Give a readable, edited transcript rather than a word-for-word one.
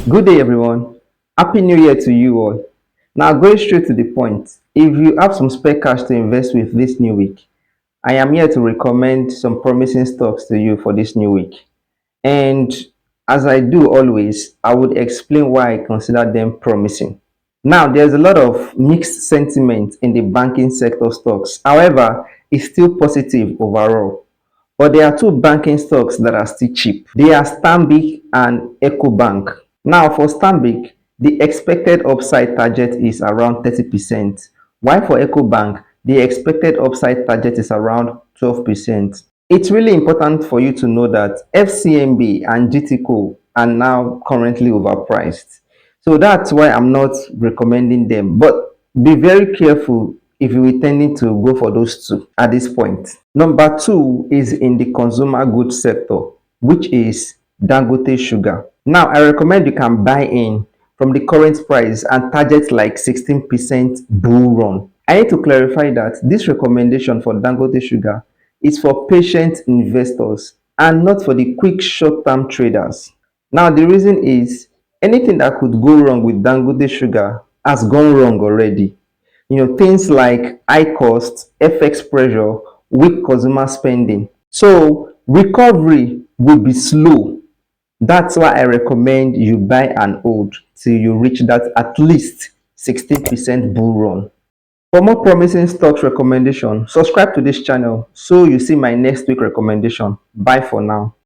Good day, everyone. Happy New Year to you all. Now, going straight to the point, if you have some spare cash to invest with this new week, I am here to recommend some promising stocks to you for this new week. And as I do always, I would explain why I consider them promising. Now, there's a lot of mixed sentiment in the banking sector stocks. However, it's still positive overall. But there are two banking stocks that are still cheap. They are Stanbic and EcoBank. Now, for Stanbic, the expected upside target is around 30%, while for EcoBank, the expected upside target is around 12%. It's really important for you to know that FCMB and GTCO are now currently overpriced. So that's why I'm not recommending them. But be very careful if you're intending to go for those two at this point. Number two is in the consumer goods sector, which is Dangote Sugar. Now, I recommend you can buy in from the current price and target like 16% bull run. I need to clarify that this recommendation for Dangote Sugar is for patient investors and not for the quick short-term traders. Now, the reason is anything that could go wrong with Dangote Sugar has gone wrong already. Things like high cost, FX pressure, weak consumer spending. So, recovery will be slow. That's why I recommend you buy and hold till you reach that at least 16% bull run. For more promising stocks recommendation, subscribe to this channel so you see my next week recommendation. Bye for now.